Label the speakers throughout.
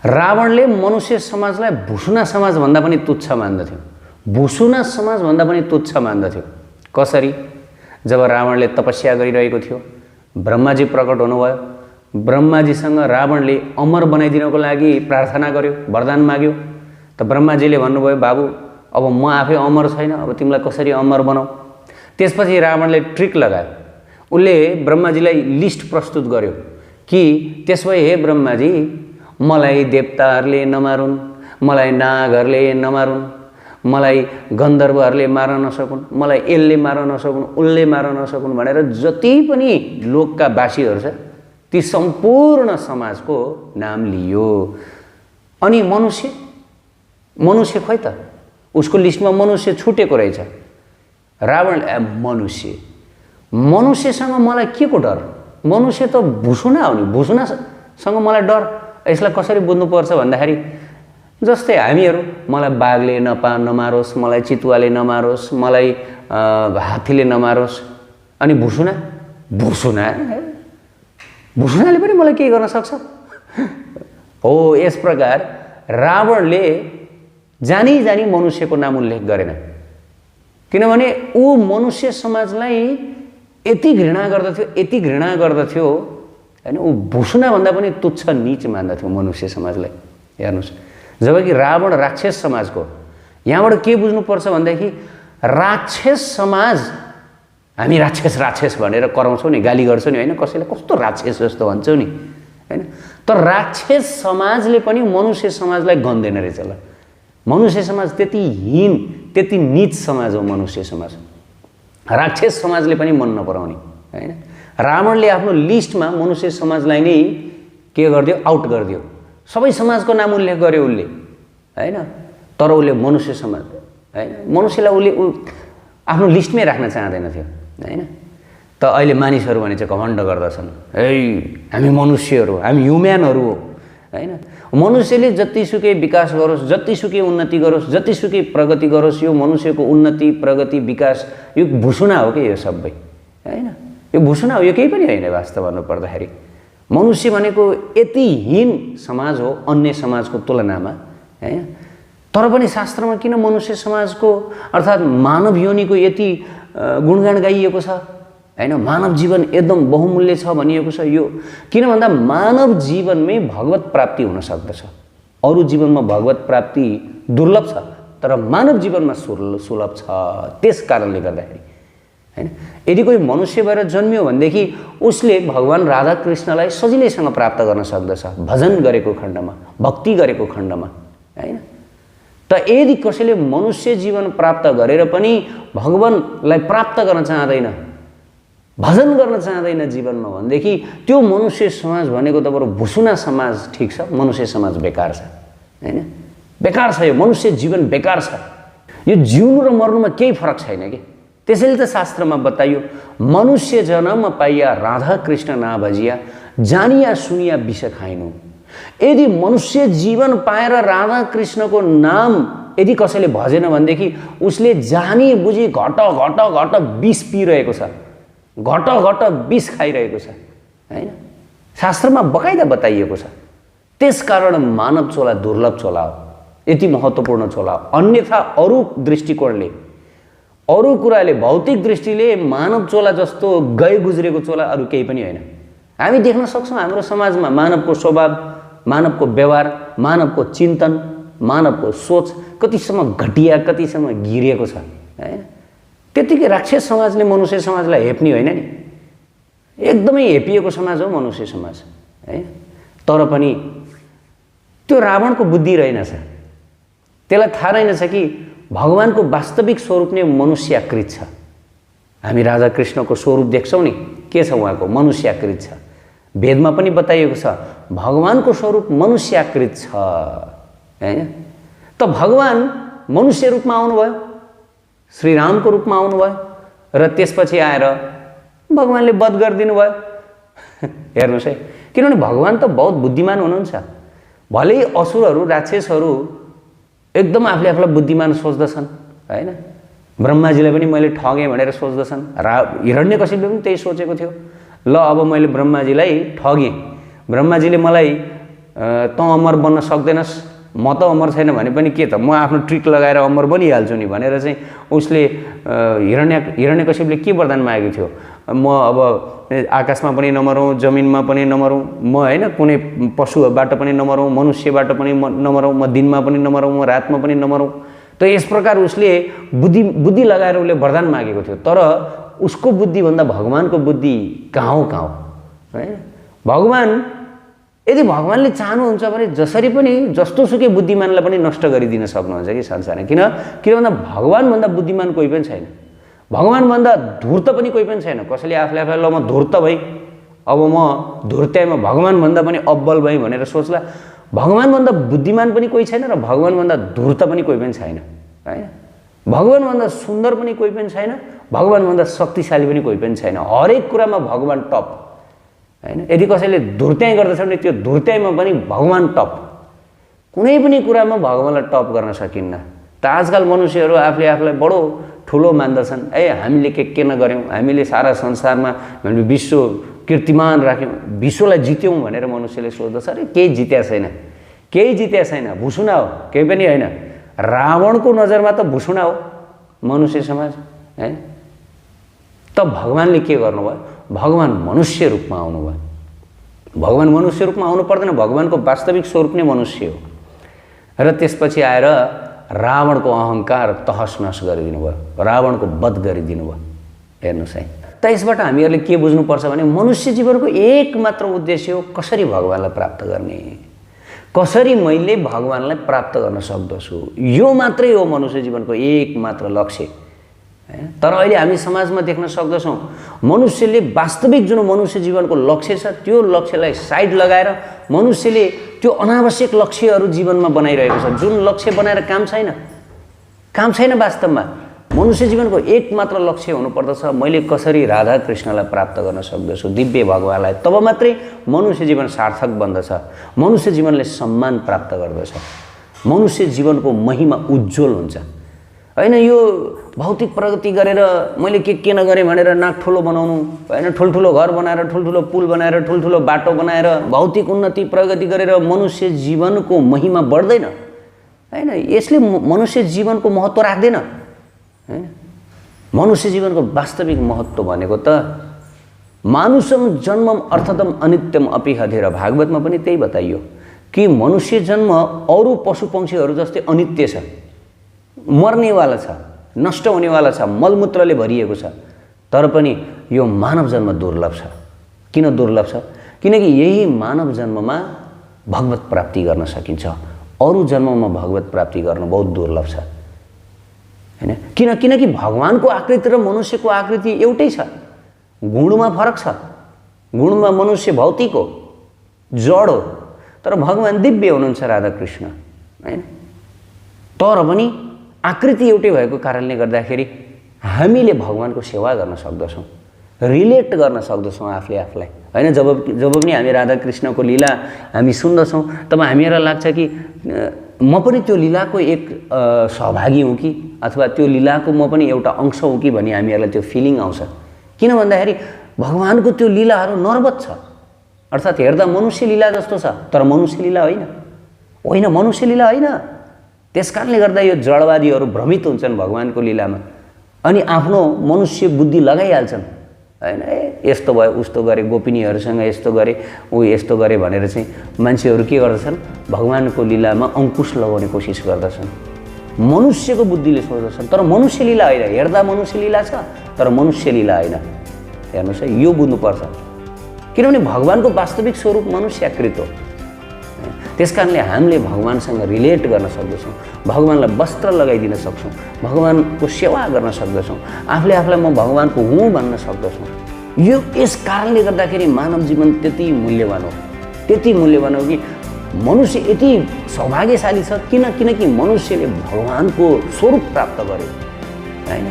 Speaker 1: रावणले मनुष्य समाजलाई भुसुना समाज भन्दा पनि तुच्छ मान्दथ्यो। भुसुना समाज भन्दा पनि तुच्छ मान्दथ्यो। कसरी? जब रावणले तपस्या गरिरहेको थियो, ब्रह्माजी प्रकट हुनुभयो। ब्रह्माजीसँग रावणले अमर बनाइदिनको लागि प्रार्थना गर्यो, वरदान माग्यो। त ब्रह्माजीले भन्नुभयो, बाबु अब म आफै अमर छैन, अब तिमीलाई कसरी अमर बनाऊ? त्यसपछि रावणले ट्रिक लगायो। उसले ब्रह्माजीलाई लिस्ट प्रस्तुत गर्यो कि त्यसो भए हे ब्रह्माजी, मलाई देवताहरूले नमारुन्, मलाई नागहरूले नमारुन्, मलाई गन्धर्वहरूले मार्न नसकुन्, मलाई यसले मार्न नसकुन्, उसले मार्न नसकुन् भनेर जति पनि लोकका वासीहरू छ ती सम्पूर्ण समाजको नाम लियो। अनि मनुष्य खोइ त, उसको लिस्टमा मनुष्य छुटेको रहेछ। रावण मनुष्यसँग मलाई के को डर? मनुष्य त भुसुना हो नि, भुसुनासँग मलाई डर। यसलाई कसरी बुझ्नुपर्छ भन्दाखेरि जस्तै हामीहरू, मलाई बाघले नमारोस्, मलाई चितुवाले नमारोस्, मलाई हात्तीले नमारोस्, अनि भुसुनाले पनि मलाई केही गर्न सक्छ? हो, यस प्रकार रावणले जानी मनुष्यको नाम उल्लेख गरेन, किनभने ऊ मनुष्य समाजलाई यति घृणा गर्दथ्यो हैन। ऊ भुसुना भन्दा पनि तुच्छ नीच मान्दथ्यो मनुष्य समाजलाई। हेर्नुहोस्, जबकि रावण राक्षस समाजको, यहाँबाट के बुझ्नुपर्छ भन्दाखेरि राक्षस समाज, हामी राक्षस भनेर कराउँछौँ नि, गाली गर्छौँ नि होइन, कसैलाई कस्तो राक्षस जस्तो भन्छौँ नि होइन। तर राक्षस समाजले पनि मनुष्य समाजलाई गन्दैन रहेछ। ल, मनुष्य समाज त्यति हीन, त्यति नीच समाज हो मनुष्य समाज। राक्षस समाजले पनि मन नपराउने होइन। रावणले आफ्नो लिस्टमा मनुष्य समाजलाई नै के गरिदियो? आउट गरिदियो। सबै समाजको नाम उल्लेख गर्यो उसले होइन। तर उसले मनुष्य समाज होइन, मनुष्यलाई उसले आफ्नो लिस्टमै राख्न चाहँदैन थियो होइन। त अहिले मानिसहरू भने चाहिँ घमण्ड गर्दछन्, है हामी मनुष्यहरू, हामी ह्युम्यानहरू हो होइन। मनुष्यले जतिसुकै विकास गरोस्, जतिसुकै उन्नति गरोस्, जतिसुकै प्रगति गरोस्, यो मनुष्यको उन्नति, प्रगति, विकास यो भुसुना हो कि यो सबै होइन। यो भुसुना हो, यो केही पनि होइन वास्तव भन्नुपर्दाखेरि। मनुष्य भनेको यति हीन समाज हो अन्य समाजको तुलनामा होइन। तर पनि शास्त्रमा किन मनुष्य समाजको अर्थात् मानव योनिको यति गुणगान गाइएको छ होइन। मानव जीवन एकदम बहुमूल्य छ भनिएको छ। यो किन भन्दा मानव जीवनमै भगवत प्राप्ति हुन सक्दछ। अरू जीवनमा भगवत प्राप्ति दुर्लभ छ, तर मानव जीवनमा सुलभ छ। त्यस कारणले गर्दाखेरि हैन, यदि कोही मनुष्य भएर जन्मियो भनेदेखि उसले भगवान राधा कृष्णलाई सजिलैसँग प्राप्त गर्न सक्दछ, भजन गरेको खण्डमा, भक्ति गरेको खण्डमा हैन। त यदि कसैले मनुष्य जीवन प्राप्त गरेर पनि भगवानलाई प्राप्त गर्न चाहँदैन, भजन गर्न चाहँदैन जीवनमा भनेदेखि त्यो मनुष्य समाज भनेको त बरु भुसुना समाज ठिक छ। मनुष्य समाज बेकार छ हैन, बेकार छ। यो मनुष्य जीवन बेकार छ। यो जिउनु र मर्नुमा केही फरक छैन के। त्यसैले त शास्त्रमा बताइयो, मनुष्य जन्म पाइया राधा कृष्ण ना भजिया, जानिया सुनिया विष खाइनु। यदि मनुष्य जीवन पाएर राधा कृष्णको नाम यदि कसैले भजेन भनेदेखि उसले जानी बुझी घट घट घट विष पिइरहेको छ, घट घट विष खाइरहेको छ हैन। शास्त्रमा बकाइदा बताइएको छ। त्यसकारण मानव चोला दुर्लभ चोला हो, यति महत्त्वपूर्ण चोला हो। अन्यथा अरू दृष्टिकोणले, अरू कुराले, भौतिक दृष्टिले मानव चोला जस्तो गए गुज्रेको चोला अरू केही पनि होइन। हामी देख्न सक्छौँ हाम्रो समाजमा मानवको स्वभाव, मानवको व्यवहार, मानवको चिन्तन, मानवको सोच कतिसम्म घटिया, कतिसम्म गिरिएको छ हैन। त्यतिकै राक्षस समाजले मनुष्य समाजलाई हेप्ने होइन नि, एकदमै हेपिएको समाज हो मनुष्य समाज है। तर पनि त्यो रावणको बुद्धि रहेनछ। त्यसलाई थाहा रहेनछ कि भगवानको वास्तविक स्वरूप नै मनुष्याकृत छ। हामी राधा कृष्णको स्वरूप देख्छौँ नि, के छ उहाँको? मनुष्याकृत छ। वेदमा पनि बताइएको छ भगवानको स्वरूप मनुष्याकृत छ हैन। त भगवान मनुष्य रूपमा आउनुभयो, श्रीरामको रूपमा आउनुभयो र त्यसपछि आएर भगवानले वध गरिदिनु भयो। हेर्नुहोस् है, किनभने भगवान त बहुत बुद्धिमान हुनुहुन्छ। भलै असुरहरू, राक्षसहरू एकदम आफूले आफूलाई बुद्धिमान सोच्दछन् हैन। ब्रह्माजीलाई पनि मैले ठगेँ भनेर सोच्दछन्। हिरण्यकशिपुले पनि त्यही सोचेको थियो। ल अब मैले ब्रह्माजीलाई ठगेँ, ब्रह्माजीले मलाई तँ अमर बन्न सक्दैनस्, म त अमर छैन भने पनि के त, म आफ्नो ट्रिक लगाएर अमर बनिहाल्छु नि भनेर चाहिँ उसले हिरण्यकश्यपले के वरदान मागेको थियो, म अब आकाशमा पनि नमरौँ, जमिनमा पनि नमरौँ, म होइन कुनै पशुबाट पनि नमरौँ, मनुष्यबाट पनि नमरौँ, म दिनमा पनि नमरौँ, म रातमा पनि नमरौँ। त यस प्रकार उसले बुद्धि लगाएर उसले वरदान मागेको थियो। तर उसको बुद्धिभन्दा भगवानको बुद्धि कहाँ हो है। भगवान यदि भगवानले चाहनुहुन्छ भने जसरी पनि जस्तोसुकै बुद्धिमानलाई पनि नष्ट गरिदिन सक्नुहुन्छ कि संसारमा। किन भन्दा भगवानभन्दा बुद्धिमान कोही पनि छैन, भगवानभन्दा धूर्त पनि कोही पनि छैन। कसैले आफूलाई ल म धूर्त भएँ, अब म धूर्त्याइमा भगवानभन्दा पनि अब्बल भएँ भनेर सोच्ला, भगवानभन्दा बुद्धिमान पनि कोही छैन र भगवानभन्दा धूर्त पनि कोही पनि छैन होइन। भगवानभन्दा सुन्दर पनि कोही पनि छैन, भगवानभन्दा शक्तिशाली पनि कोही पनि छैन। हरेक कुरामा भगवान टप होइन। यदि कसैले धुर्त्याइ गर्दछ भने त्यो धुर्त्याइमा पनि भगवान टप। कुनै पनि कुरामा भगवानलाई टप गर्न सकिन्न। त आजकल मनुष्यहरू आफूलाई बडो ठुलो मान्दछन्। हामीले के नगर्यौँ, हामीले सारा संसारमा हामीले विश्व कीर्तिमान राख्यौँ, विश्वलाई जित्यौँ भनेर मनुष्यले सोच्दछ। अरे केही जित्या छैन, भुसुना हो, केही पनि होइन। रावणको नजरमा त भुसुना हो मनुष्य समाज है। त भगवानले के गर्नुभयो, भगवान मनुष्य रूपमा आउनुभयो। भगवान मनुष्य रूपमा आउनु पर्दैन, भगवानको वास्तविक स्वरूप नै मनुष्य हो। र त्यसपछि आएर रावणको अहङ्कार तहस नहस गरिदिनु भयो, रावणको वध गरिदिनु भयो। हेर्नुहोस् है। त यसबाट हामीहरूले के बुझ्नुपर्छ भने मनुष्य जीवनको एकमात्र उद्देश्य हो कसरी भगवानलाई प्राप्त गर्ने, कसरी मैले भगवानलाई प्राप्त गर्न सक्दछु, यो मात्रै हो मनुष्य जीवनको एकमात्र लक्ष्य। तर अहिले हामी समाजमा देख्न सक्दछौँ मनुष्यले वास्तविक जुन मनुष्य जीवनको लक्ष्य छ त्यो लक्ष्यलाई साइड लगाएर मनुष्यले त्यो अनावश्यक लक्ष्यहरू जीवनमा बनाइरहेको छ, जुन लक्ष्य बनाएर काम छैन। वास्तवमा मनुष्य जीवनको एकमात्र लक्ष्य हुनुपर्दछ मैले कसरी राधा कृष्णलाई प्राप्त गर्न सक्दछु, दिव्य भगवानलाई। तब मात्रै मनुष्य जीवन सार्थक बन्दछ, मनुष्य जीवनले सम्मान प्राप्त गर्दछ, मनुष्य जीवनको महिमा उज्जवल हुन्छ होइन। यो भौतिक प्रगति गरेर मैले के नगरेँ भनेर नाक ठुलो बनाउनु होइन, ठुल्ठुलो घर बनाएर, ठुल्ठुलो पुल बनाएर, ठुल्ठुलो बाटो बनाएर भौतिक उन्नति प्रगति गरेर मनुष्य जीवनको महिमा बढ्दैन होइन। यसले मनुष्य जीवनको महत्त्व राख्दैन हैन। मनुष्य जीवनको वास्तविक महत्त्व भनेको त मानुषम जन्मम अर्थतम अनित्यम अपि हधेर, भागवतमा पनि त्यही बताइयो कि मनुष्य जन्म अरू पशु पक्षीहरू जस्तै अनित्य छ, मर्नेवाला छ, नष्ट हुनेवाला छ, मलमूत्रले भरिएको छ। तर पनि यो मानव जन्म दुर्लभ छ। किन दुर्लभ छ? किनकि यही मानव जन्ममा भगवत प्राप्ति गर्न सकिन्छ, अरू जन्ममा भगवत प्राप्ति गर्न बहुत दुर्लभ छ हैन। किनकि भगवानको आकृति र मनुष्यको आकृति एउटै छ, गुणमा फरक छ। गुणमा मनुष्य भौतिक हो, जड हो, तर भगवान दिव्य हुनुहुन्छ राधा कृष्ण हैन। तर पनि आकृति एउटै भएको कारणले गर्दाखेरि हामीले भगवानको सेवा गर्न सक्दछौँ, रिलेट गर्न सक्दछौँ आफूलाई हैन। जब पनि हामी राधा कृष्णको लीला हामी सुन्दछौँ तब हामीलाई लाग्छ कि म पनि त्यो लीलाको एक सहभागी हुँ कि, अथवा त्यो लीलाको म पनि एउटा अंश हुँ कि भन्ने हामीहरूलाई त्यो फिलिङ आउँछ। किन भन्दाखेरि भगवानको त्यो लीलाहरू नर्वत छ, अर्थात् हेर्दा मनुष्य लीला जस्तो छ, तर मनुष्य लीला होइन, मनुष्य लीला होइन। त्यसकारणले गर्दा यो जडवादीहरू भ्रमित हुन्छन् भगवानको लीलामा, अनि आफ्नो मनुष्य बुद्धि लगाइहाल्छन् हैन। यस्तो भयो, उस्तो गरे, गोपिनीहरूसँग यस्तो गरे, ऊ यस्तो गरे भनेर चाहिँ मान्छेहरू के गर्दछन्, भगवानको लीलामा अंकुश लगाउने कोसिस गर्दछन्, मनुष्यको बुद्धिले सोच्दछन्। तर मनुष्य लीला होइन, हेर्दा मनुष्य लीला छ तर मनुष्य लीला होइन। हेर्नुहोस् है, यो बुझ्नुपर्छ। किनभने भगवानको वास्तविक स्वरूप मनुष्याकृत हो। त्यसकारणले हामीले भगवानसँग रिलेट गर्न सक्दछौँ, भगवानलाई वस्त्र लगाइदिन सक्छौँ, भगवानको सेवा गर्न सक्दछौँ, आफूलाई म भगवानको हुँ भन्न सक्दछौँ। यस कारणले गर्दाखेरि मानव जीवन त्यति मूल्यवान हो कि मनुष्य यति सौभाग्यशाली छ। किनकि मनुष्यले भगवानको स्वरूप प्राप्त गर्यो हैन।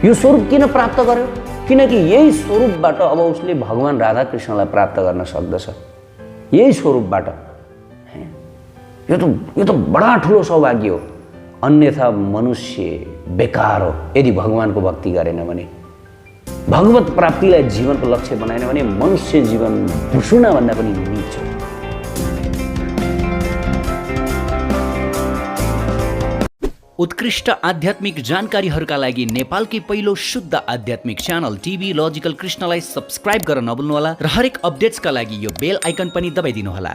Speaker 1: यो स्वरूप किन प्राप्त गर्यो? किनकि यही स्वरूपबाट अब उसले भगवान राधा कृष्णलाई प्राप्त गर्न सक्दछ, यही स्वरूपबाट। यो त बडा ठुलो सौभाग्य हो। अन्यथा मनुष्य बेकार हो यदि भगवानको भक्ति गरेन भने, भगवत प्राप्तिलाई जीवनको लक्ष्य बनाएन भने मनुष्य जीवन भुसुना भन्दा पनि नीच हो।
Speaker 2: उत्कृष्ट आध्यात्मिक जानकारीहरूका लागि नेपालकै पहिलो शुद्ध आध्यात्मिक च्यानल टिभी लजिकल कृष्णलाई सब्स्क्राइब गर्न नभुल्नुहोला र हरेक अपडेट्सका लागि यो बेल आइकन पनि दबाइदिनुहोला।